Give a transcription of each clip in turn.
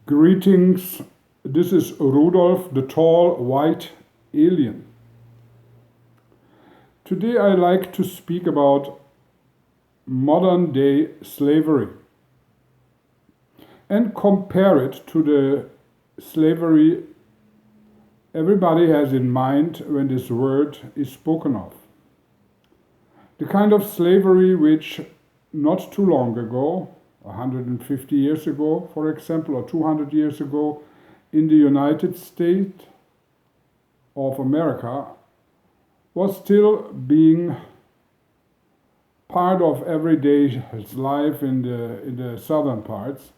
Greetings, this is Rudolf, the tall white alien. Today I like to speak about modern day slavery and compare it to the slavery everybody has in mind when this word is spoken of. The kind of slavery which not too long ago, 150 years ago, for example, or 200 years ago, in the United States of America, was still being part of everyday life in the southern parts.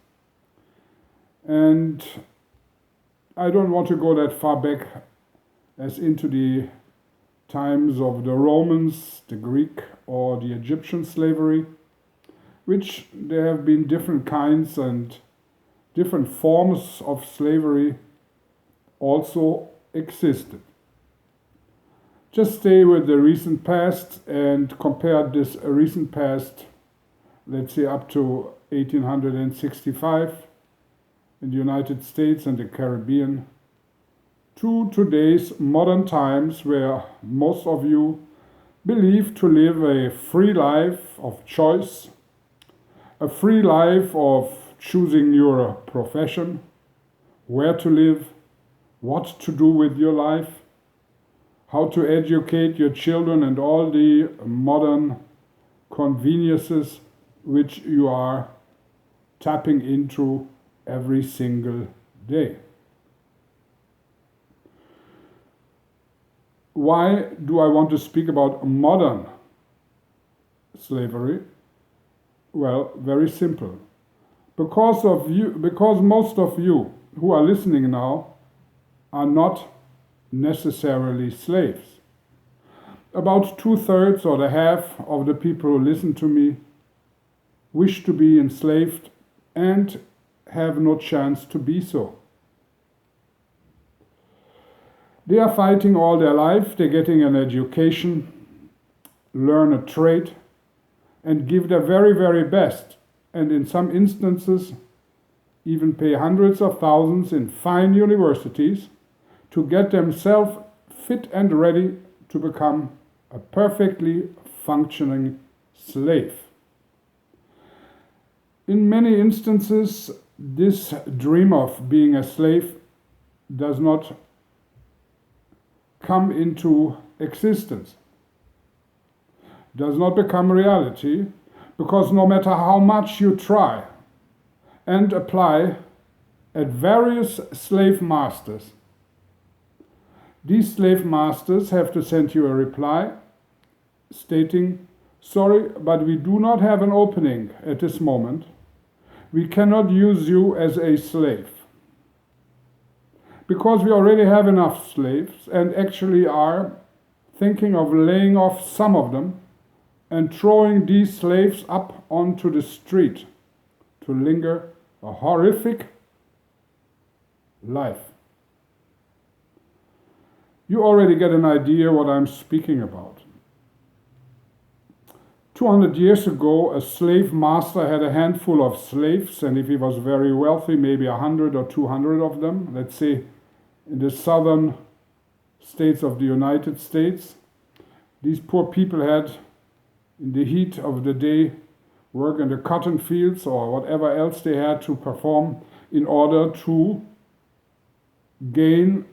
And I don't want to go that far back as into the times of the Romans, the Greek, or the Egyptian slavery, which there have been different kinds and different forms of slavery also existed. Just stay with the recent past and compare this recent past, let's say up to 1865 in the United States and the Caribbean, to today's modern times where most of you believe to live a free life of choice, a free life of choosing your profession, where to live, what to do with your life, how to educate your children, and all the modern conveniences which you are tapping into every single day. Why do I want to speak about modern slavery? Well, very simple. Because most of you who are listening now are not necessarily slaves. About 2/3 or the half of the people who listen to me wish to be enslaved and have no chance to be so. They are fighting all their life, they're getting an education, learn a trade, and give their very, very best, and in some instances even pay hundreds of thousands in fine universities to get themselves fit and ready to become a perfectly functioning slave. In many instances, this dream of being a slave does not come into existence, does not become reality, because no matter how much you try and apply at various slave masters, these slave masters have to send you a reply stating, "Sorry, but we do not have an opening at this moment. We cannot use you as a slave." Because we already have enough slaves and actually are thinking of laying off some of them and throwing these slaves up onto the street to linger a horrific life. You already get an idea what I'm speaking about. 200 years ago, a slave master had a handful of slaves, and if he was very wealthy, maybe 100 or 200 of them. Let's say in the southern states of the United States, these poor people had, in the heat of the day, work in the cotton fields or whatever else they had to perform in order to gain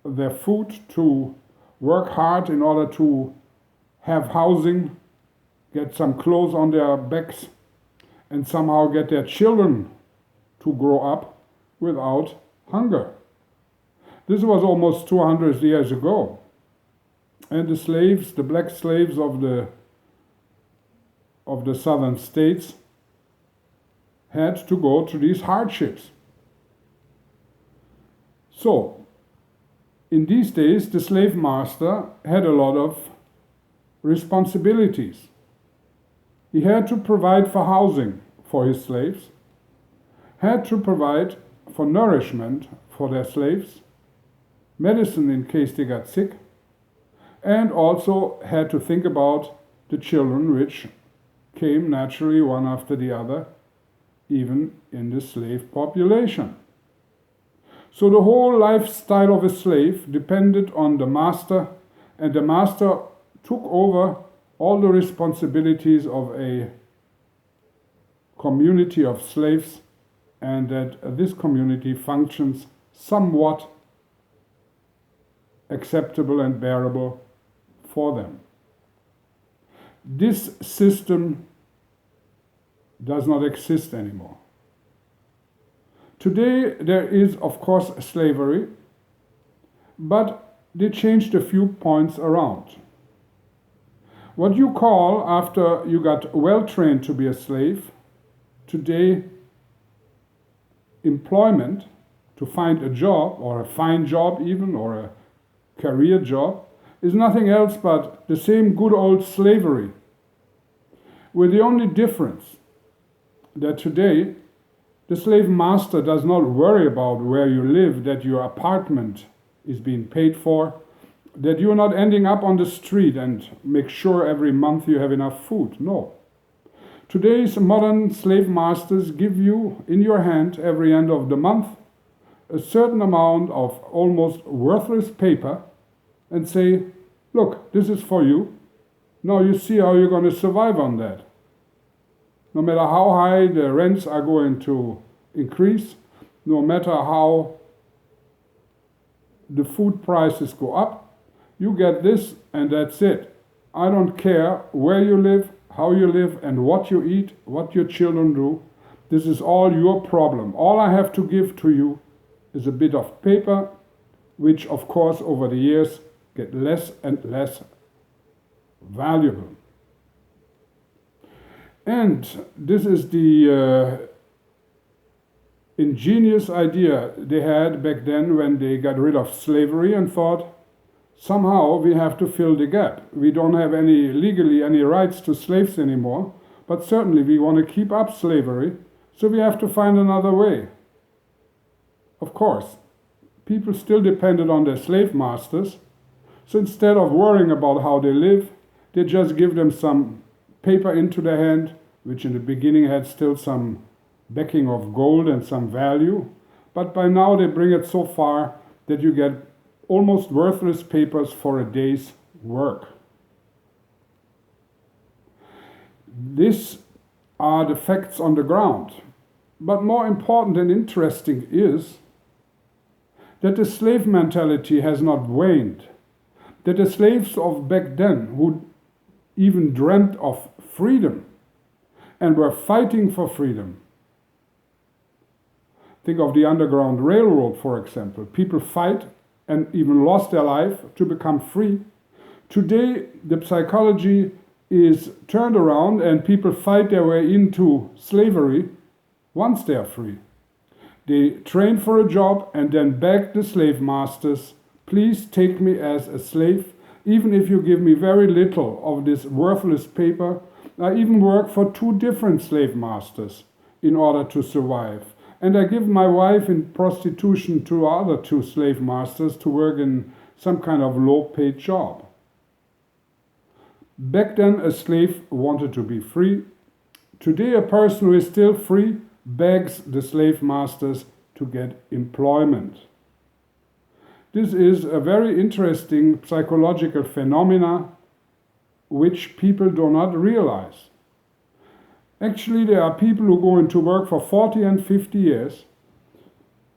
their food, to work hard in order to have housing, get some clothes on their backs, and somehow get their children to grow up without hunger. This was almost 200 years ago. And the slaves, the black slaves of the southern states, had to go through these hardships. So, in these days, the slave master had a lot of responsibilities. He had to provide for housing for his slaves, had to provide for nourishment for their slaves, medicine in case they got sick, and also had to think about the children which came naturally one after the other even in the slave population. So the whole lifestyle of a slave depended on the master, and the master took over all the responsibilities of a community of slaves, and that this community functions somewhat acceptable and bearable for them. This system does not exist anymore. Today there is, of course, slavery, but they changed a few points around. What you call, after you got well trained to be a slave, today employment, to find a job, or a fine job even, or a career job, is nothing else but the same good old slavery, with the only difference that today the slave master does not worry about where you live, that your apartment is being paid for, that you're not ending up on the street and make sure every month you have enough food. No. Today's modern slave masters give you in your hand every end of the month a certain amount of almost worthless paper and say, look, this is for you. Now you see how you're going to survive on that. No matter how high the rents are going to increase, no matter how the food prices go up, you get this and that's it. I don't care where you live, how you live, and what you eat, what your children do. This is all your problem. All I have to give to you is a bit of paper, which of course over the years get less and less valuable. And this is the ingenious idea they had back then when they got rid of slavery and thought, somehow we have to fill the gap. We don't have legally any rights to slaves anymore, but certainly we want to keep up slavery, so we have to find another way. Of course, people still depended on their slave masters, so instead of worrying about how they live, they just give them some paper into their hand, which in the beginning had still some backing of gold and some value, but by now they bring it so far that you get almost worthless papers for a day's work. These are the facts on the ground. But more important and interesting is that the slave mentality has not waned, that the slaves of back then, who even dreamt of freedom and were fighting for freedom. Think of the Underground Railroad, for example. People fight and even lost their life to become free. Today, the psychology is turned around and people fight their way into slavery once they are free. They train for a job and then beg the slave masters, please take me as a slave, even if you give me very little of this worthless paper. I even work for 2 different slave masters in order to survive. And I give my wife in prostitution to other 2 slave masters to work in some kind of low-paid job. Back then, a slave wanted to be free. Today, a person who is still free begs the slave masters to get employment. This is a very interesting psychological phenomena which people do not realize. Actually, there are people who go into work for 40 and 50 years,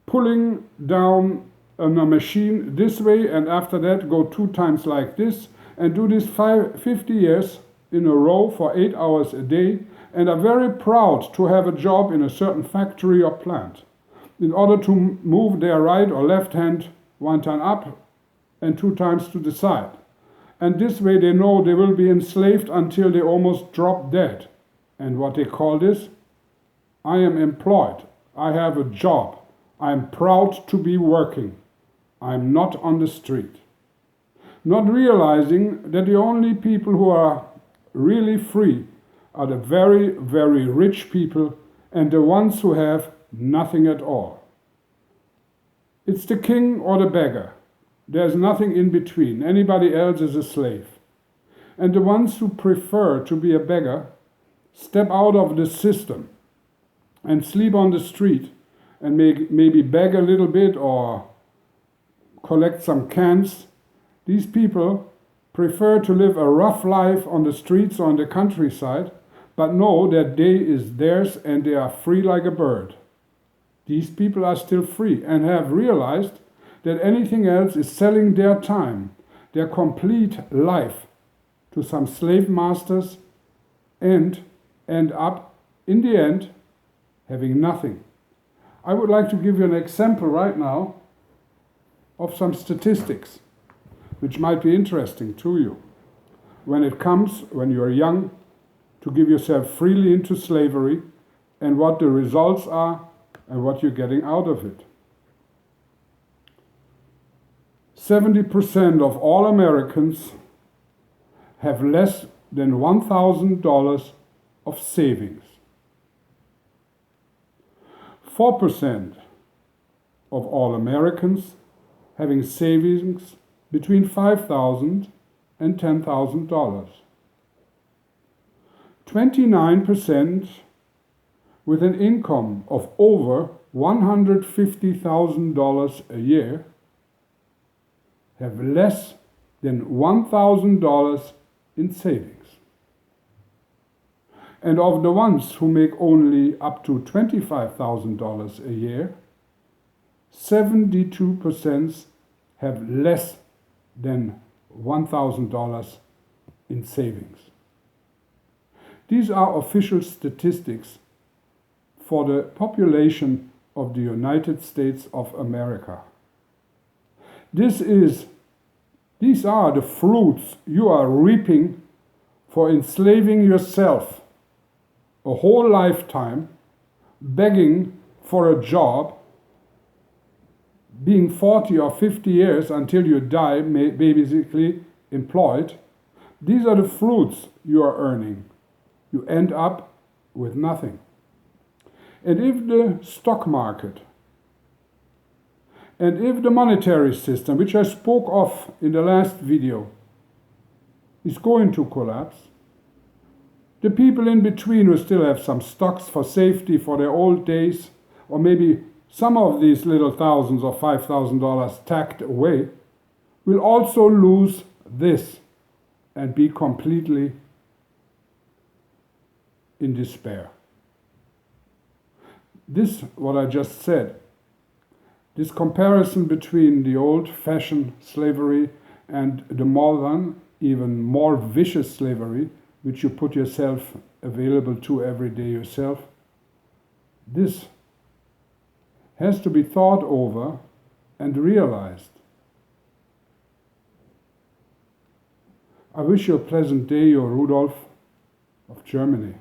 pulling down on a machine this way, and after that go 2 times like this, and do this 50 years in a row for 8 hours a day, and are very proud to have a job in a certain factory or plant, in order to move their right or left hand 1 time up and 2 times to the side. And this way they know they will be enslaved until they almost drop dead. And what they call this? I am employed. I have a job. I am proud to be working. I am not on the street. Not realizing that the only people who are really free are the very, very rich people and the ones who have nothing at all. It's the king or the beggar. There's nothing in between. Anybody else is a slave. And the ones who prefer to be a beggar step out of the system and sleep on the street and maybe beg a little bit or collect some cans. These people prefer to live a rough life on the streets or on the countryside, but know that day is theirs and they are free like a bird. These people are still free and have realized that anything else is selling their time, their complete life, to some slave masters and end up, in the end, having nothing. I would like to give you an example right now of some statistics which might be interesting to you when it comes, when you are young, to give yourself freely into slavery and what the results are and what you're getting out of it. 70% of all Americans have less than $1,000 of savings. 4% of all Americans having savings between $5,000 and $10,000. 29% with an income of over $150,000 a year have less than $1,000 in savings. And of the ones who make only up to $25,000 a year, 72% have less than $1,000 in savings. These are official statistics for the population of the United States of America. These are the fruits you are reaping for enslaving yourself a whole lifetime, begging for a job, being 40 or 50 years until you die, basically employed. These are the fruits you are earning. You end up with nothing. And if the stock market and if the monetary system, which I spoke of in the last video, is going to collapse, the people in between who still have some stocks for safety for their old days, or maybe some of these little thousands or $5,000 tacked away, will also lose this and be completely in despair. This, what I just said, this comparison between the old-fashioned slavery and the modern, even more vicious slavery, which you put yourself available to every day yourself, this has to be thought over and realized. I wish you a pleasant day, your Rudolf of Germany.